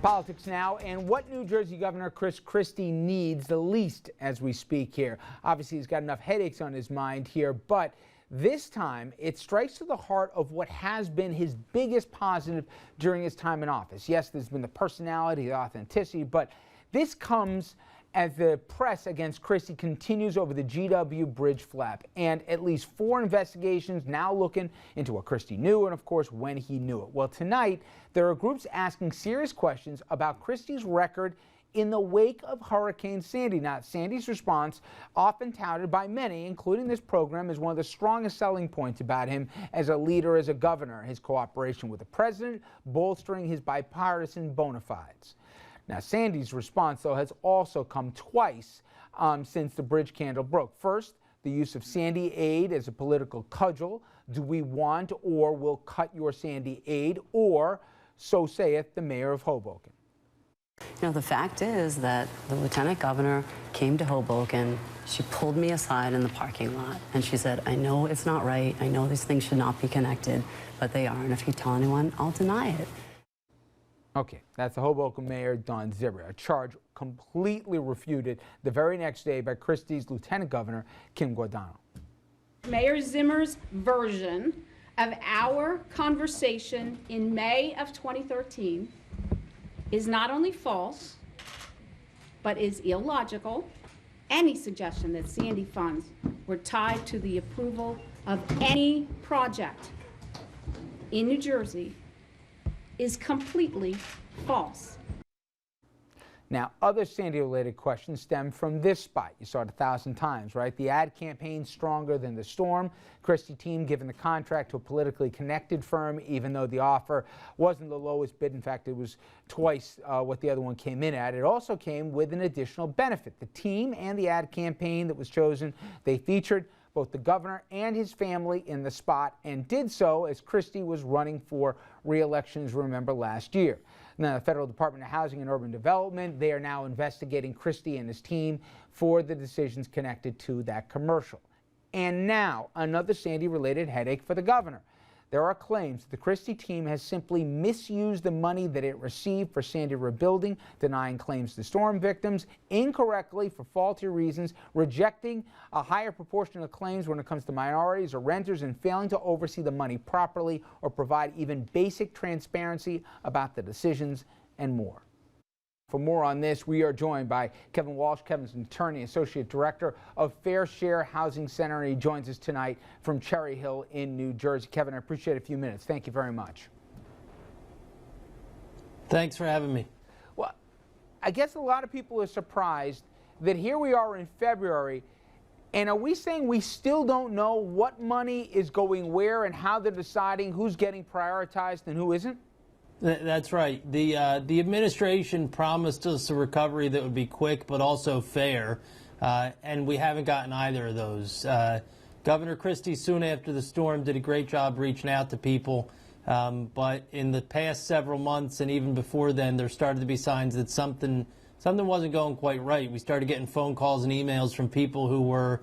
Politics now, and what New Jersey Governor Christie needs the least as we speak here. Obviously, he's got enough headaches on his mind here, but this time it strikes to the heart of what has been his biggest positive during his time in office. Yes, there's been the personality, the authenticity, but this comes as the press against Christie continues over the GW bridge flap, and at least 4 investigations now looking into what Christie knew and, of course, when he knew it. Well, tonight, there are groups asking serious questions about Christie's record in the wake of Hurricane Sandy. Now, Sandy's response, often touted by many, including this program, is one of the strongest selling points about him as a leader, as a governor, his cooperation with the president, bolstering his bipartisan bona fides. Now, Sandy's response, though, has also come twice since the bridge scandal broke. First, the use of Sandy aid as a political cudgel. Do we want or will cut your Sandy aid? Or, so saith the mayor of Hoboken. You know, the fact is that the lieutenant governor came to Hoboken. She pulled me aside in the parking lot, and she said, I know it's not right. I know these things should not be connected, but they are. And if you tell anyone, I'll deny it. Okay, that's the Hoboken Mayor, Don Zimmer, a charge completely refuted the very next day by Christie's Lieutenant Governor, Kim Guadagno. Mayor Zimmer's version of our conversation in May of 2013 is not only false, but is illogical. Any suggestion that Sandy funds were tied to the approval of any project in New Jersey is completely false. Now, other Sandy-related questions stem from this spot. You saw it 1,000 times, right? The ad campaign stronger than the storm. Christie team given the contract to a politically connected firm, even though the offer wasn't the lowest bid. In fact, it was twice what the other one came in at. It also came with an additional benefit. The team and the ad campaign that was chosen, they featured both the governor and his family in the spot, and did so as Christie was running for re-election, as remember, last year. Now, the Federal Department of Housing and Urban Development, they are now investigating Christie and his team for the decisions connected to that commercial. And now, another Sandy-related headache for the governor. There are claims that the Christie team has simply misused the money that it received for Sandy rebuilding, denying claims to storm victims incorrectly for faulty reasons, rejecting a higher proportion of claims when it comes to minorities or renters, and failing to oversee the money properly or provide even basic transparency about the decisions and more. For more on this, we are joined by Kevin Walsh. Kevin's an attorney, associate director of Fair Share Housing Center, and he joins us tonight from Cherry Hill in New Jersey. Kevin, I appreciate a few minutes. Thank you very much. Thanks for having me. Well, I guess a lot of people are surprised that here we are in February, and are we saying we still don't know what money is going where and how they're deciding who's getting prioritized and who isn't? That's right. The administration promised us a recovery that would be quick but also fair, and we haven't gotten either of those. Governor Christie, soon after the storm, did a great job reaching out to people, but in the past several months and even before then, there started to be signs that something wasn't going quite right. We started getting phone calls and emails from people who were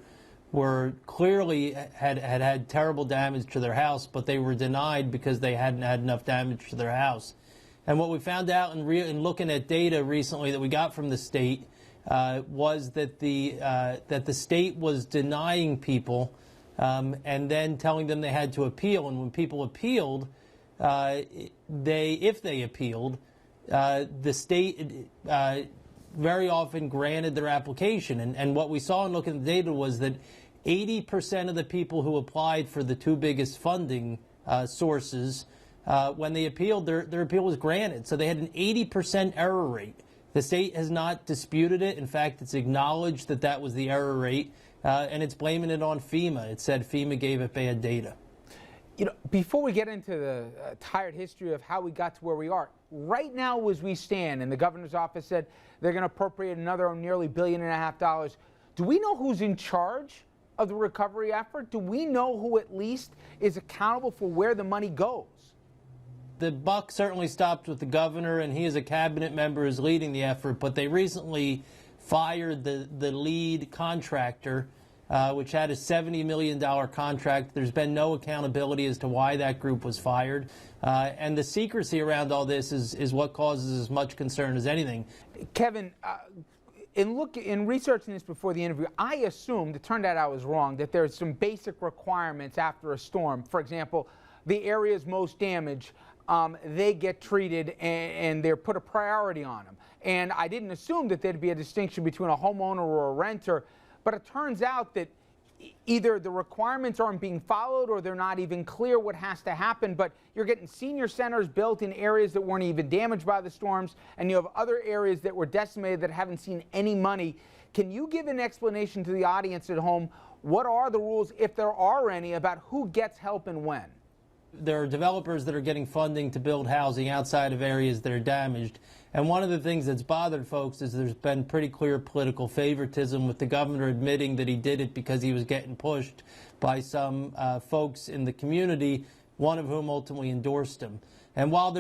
clearly had terrible damage to their house, but they were denied because they hadn't had enough damage to their house. And what we found out in looking at data recently that we got from the state was that the state was denying people and then telling them they had to appeal. And when people appealed, if they appealed, the state very often granted their application. And what we saw in looking at the data was that 80% of the people who applied for the 2 biggest funding sources, when they appealed, their appeal was granted. So they had an 80% error rate. The state has not disputed it. In fact, it's acknowledged that that was the error rate, and it's blaming it on FEMA. It said FEMA gave it bad data. You know, before we get into the tired history of how we got to where we are, right now as we stand, and the governor's office said they're going to appropriate another nearly $1.5 billion, do we know who's in charge of the recovery effort? Do we know who at least is accountable for where the money goes? The buck certainly stopped with the governor, and he is a cabinet member who's leading the effort, but they recently fired the lead contractor which had a $70 million contract. There's been no accountability as to why that group was fired. And the secrecy around all this is what causes as much concern as anything. Kevin, in researching this before the interview, I assumed, it turned out I was wrong, that there's some basic requirements after a storm. For example, the areas most damaged, they get treated and they're put a priority on them. And I didn't assume that there'd be a distinction between a homeowner or a renter, but it turns out that either the requirements aren't being followed or they're not even clear what has to happen, but you're getting senior centers built in areas that weren't even damaged by the storms, and you have other areas that were decimated that haven't seen any money. Can you give an explanation to the audience at home? What are the rules, if there are any, about who gets help and when? There are developers that are getting funding to build housing outside of areas that are damaged. And one of the things that's bothered folks is there's been pretty clear political favoritism, with the governor admitting that he did it because he was getting pushed by some folks in the community, one of whom ultimately endorsed him. And while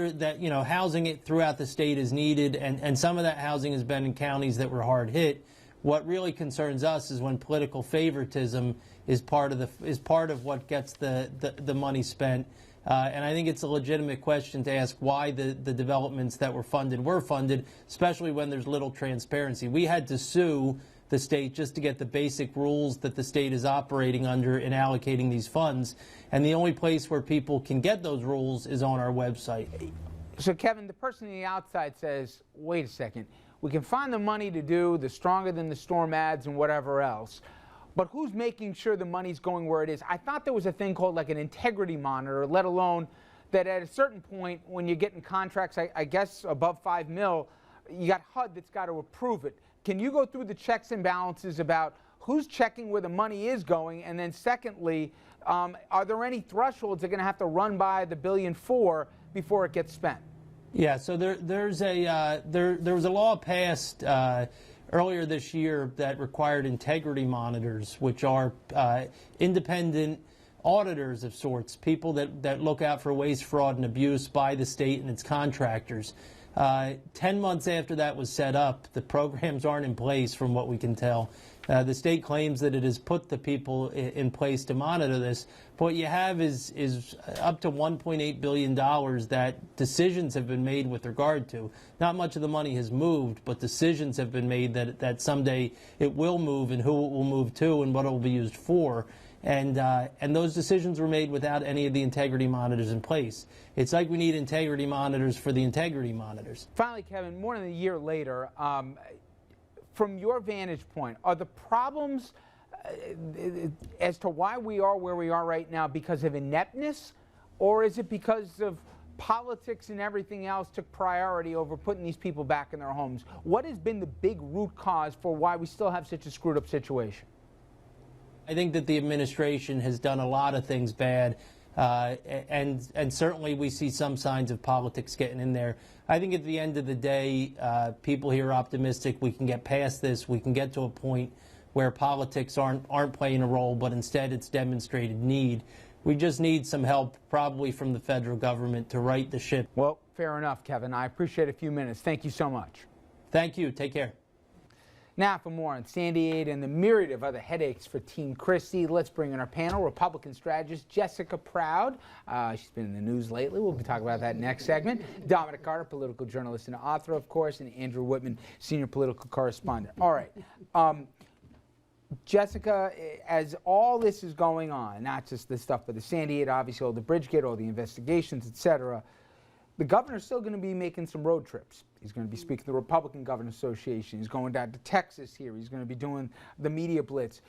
housing throughout the state is needed, and some of that housing has been in counties that were hard hit, what really concerns us is when political favoritism is part of what gets the money spent. And I think it's a legitimate question to ask why the developments that were funded, especially when there's little transparency. We had to sue the state just to get the basic rules that the state is operating under in allocating these funds. And the only place where people can get those rules is on our website. So, Kevin, the person on the outside says, wait a second, we can find the money to do the stronger than the storm ads and whatever else, but who's making sure the money's going where it is? I thought there was a thing called like an integrity monitor, let alone that at a certain point when you're getting contracts, I guess above $5 million, you got HUD that's got to approve it. Can you go through the checks and balances about who's checking where the money is going? And then secondly, are there any thresholds they're going to have to run by the $1.4 billion before it gets spent? Yeah, so there was a law passed earlier this year that required integrity monitors, which are independent auditors of sorts, people that look out for waste, fraud, and abuse by the state and its contractors. 10 months after that was set up, the programs aren't in place from what we can tell. The state claims that it has put the people in place to monitor this. But what you have is up to $1.8 billion that decisions have been made with regard to. Not much of the money has moved, but decisions have been made that someday it will move and who it will move to and what it will be used for. And those decisions were made without any of the integrity monitors in place. It's like we need integrity monitors for the integrity monitors. Finally, Kevin, more than a year later, from your vantage point, are the problems as to why we are where we are right now because of ineptness, or is it because of politics and everything else took priority over putting these people back in their homes? What has been the big root cause for why we still have such a screwed up situation? I think that the administration has done a lot of things bad, and certainly we see some signs of politics getting in there. I think at the end of the day, people here are optimistic we can get past this. We can get to a point where politics aren't playing a role, but instead it's demonstrated need. We just need some help, probably from the federal government, to right the ship. Well, fair enough, Kevin. I appreciate a few minutes. Thank you so much. Thank you. Take care. Now for more on Sandy 8 and the myriad of other headaches for Team Christie, let's bring in our panel, Republican strategist Jessica Proud. She's been in the news lately. We'll be talking about that next segment. Dominic Carter, political journalist and author, of course, and Andrew Whitman, senior political correspondent. All right. Jessica, as all this is going on, not just the stuff with the Sandy 8, obviously all the Bridgegate, all the investigations, etc., the governor's still going to be making some road trips. He's going to be speaking to the Republican Governors Association. He's going down to Texas here. He's going to be doing the media blitz.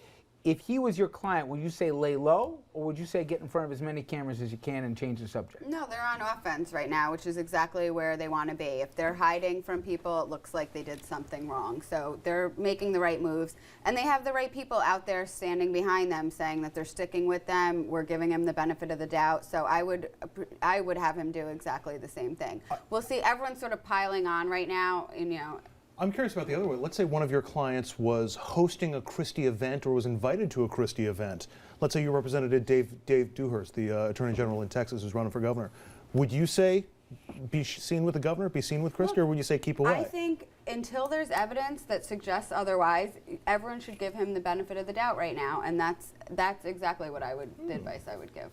If he was your client, would you say lay low, or would you say get in front of as many cameras as you can and change the subject? No, they're on offense right now, which is exactly where they want to be. If they're hiding from people, it looks like they did something wrong. So they're making the right moves, and they have the right people out there standing behind them saying that they're sticking with them. We're giving him the benefit of the doubt. So I would have him do exactly the same thing. We'll see. Everyone's sort of piling on right now, and, you know. I'm curious about the other way. Let's say one of your clients was hosting a Christie event or was invited to a Christie event. Let's say you represented Dave Dewhurst, the Attorney General in Texas who's running for governor. Would you say be seen with the governor, be seen with Christie, or would you say keep away? I think until there's evidence that suggests otherwise, everyone should give him the benefit of the doubt right now, and that's exactly what the advice I would give.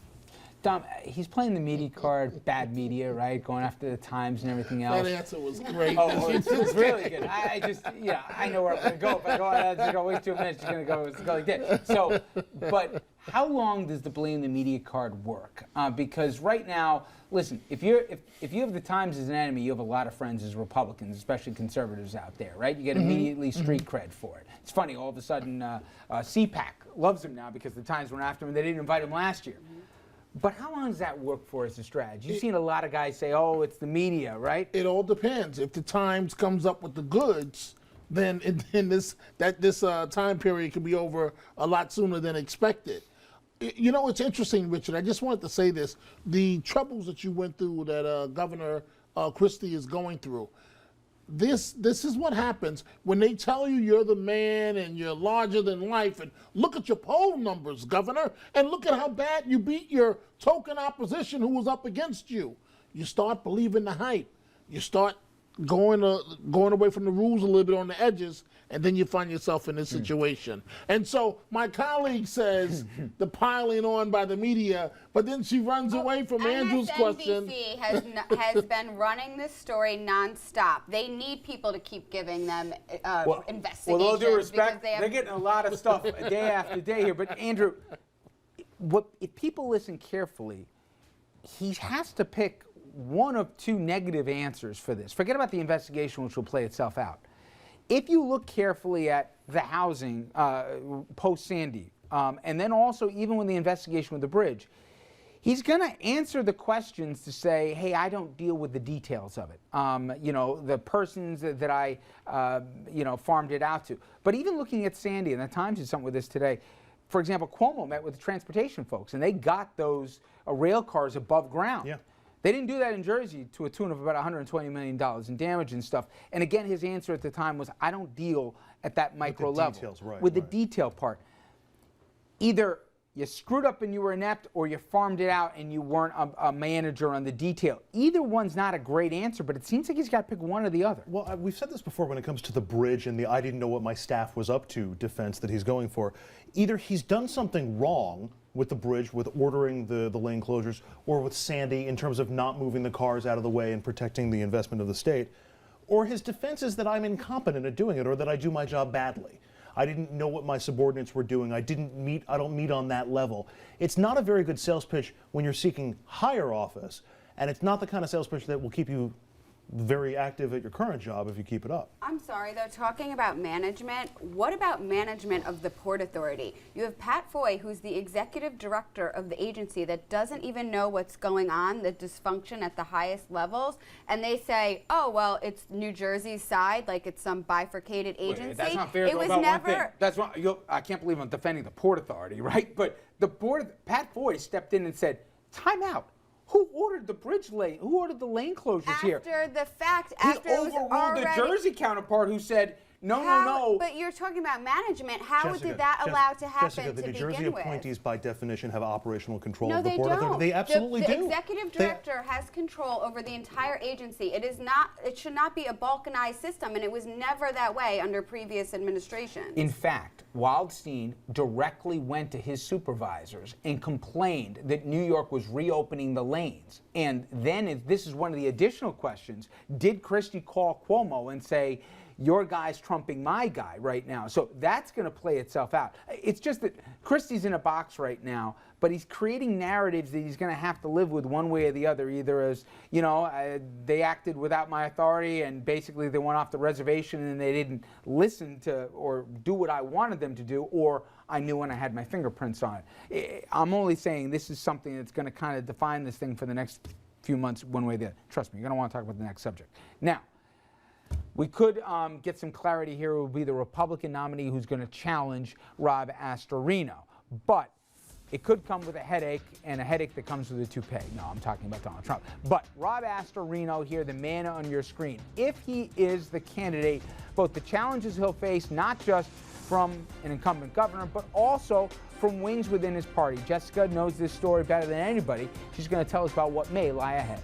Dom, he's playing the media card, bad media, right? Going after the Times and everything else. That answer was great. Oh, it's really good. I just, I know where I'm going to go. If I go on, it's going to wait 2 minutes, you're going to go like that. So, but how long does the blame the media card work? Because right now, listen, if you have the Times as an enemy, you have a lot of friends as Republicans, especially conservatives out there, right? You get immediately street cred for it. It's funny, all of a sudden, CPAC loves him now because the Times went after him and they didn't invite him last year. But how long does that work for as a strategy? You've seen a lot of guys say, oh, it's the media, right? It all depends. If the Times comes up with the goods, then this time period could be over a lot sooner than expected. You know, it's interesting, Richard. I just wanted to say this. The troubles that you went through that Governor Christie is going through, this is what happens when they tell you you're the man and you're larger than life. And look at your poll numbers, Governor, and look at how bad you beat your token opposition who was up against you. You start believing the hype. You start going away from the rules a little bit on the edges, and then you find yourself in this situation. And so my colleague says the piling on by the media, but then she runs away from Andrew's question. MSNBC has been running this story nonstop. They need people to keep giving them investigations. With all due respect, because they're getting a lot of stuff day after day here. But Andrew, if people listen carefully, he has to pick one of two negative answers for this. Forget about the investigation, which will play itself out. If you look carefully at the housing post-Sandy, and then also even with the investigation with the bridge, he's going to answer the questions to say, hey, I don't deal with the details of it. The persons that I, farmed it out to. But even looking at Sandy, and the Times did something with this today, for example, Cuomo met with the transportation folks, and they got those rail cars above ground. Yeah. They didn't do that in Jersey to a tune of about $120 million in damage and stuff. And again, his answer at the time was, I don't deal at that micro level. Details, right, with the detail part. Either you screwed up and you were inept, or you farmed it out and you weren't a manager on the detail. Either one's not a great answer, but it seems like he's got to pick one or the other. Well, we've said this before when it comes to the bridge and the I didn't know what my staff was up to defense that he's going for. Either he's done something wrong with the bridge, with ordering the lane closures, or with Sandy in terms of not moving the cars out of the way and protecting the investment of the state, or his defense is that I'm incompetent at doing it, or that I do my job badly. I didn't know what my subordinates were doing. I don't meet on that level. It's not a very good sales pitch when you're seeking higher office, and it's not the kind of sales pitch that will keep you very active at your current job if you keep it up. I'm sorry, though, talking about management, what about management of the Port Authority? You have Pat Foy, who's the executive director of the agency that doesn't even know what's going on, the dysfunction at the highest levels, and they say, oh, well, it's New Jersey's side, like it's some bifurcated agency. Wait, that's not fair. It was never. That's why I can't believe I'm defending the Port Authority, right? But the board, Pat Foy stepped in and said, time out. Who ordered the bridge lane? Who ordered the lane closures here? After the fact, he after it was overruled already. the Jersey counterpart who said, no. But you're talking about management. How Jessica, did that allow to happen Jessica, the to New begin Jersey with? appointees by definition have operational control No, of the they Port Authority. don't. They absolutely do. The executive director has control over the entire agency. It is not. It should not be a balkanized system, and it was never that way under previous administrations. In fact, Wildstein directly went to his supervisors and complained that New York was reopening the lanes. And then, this is one of the additional questions, did Christie call Cuomo and say, your guy's trumping my guy right now? So that's going to play itself out. It's just that Christie's in a box right now, but he's creating narratives that he's going to have to live with one way or the other, either as, they acted without my authority and basically they went off the reservation and they didn't listen to or do what I wanted them to do, or I knew when I had my fingerprints on it. I'm only saying this is something that's going to kind of define this thing for the next few months one way or the other. Trust me, you're going to want to talk about the next subject. Now, we could get some clarity here. It will be the Republican nominee who's going to challenge Rob Astorino. But it could come with a headache, and a headache that comes with a toupee. No, I'm talking about Donald Trump. But Rob Astorino here, the man on your screen, if he is the candidate, both the challenges he'll face, not just from an incumbent governor, but also from wings within his party. Jessica knows this story better than anybody. She's going to tell us about what may lie ahead.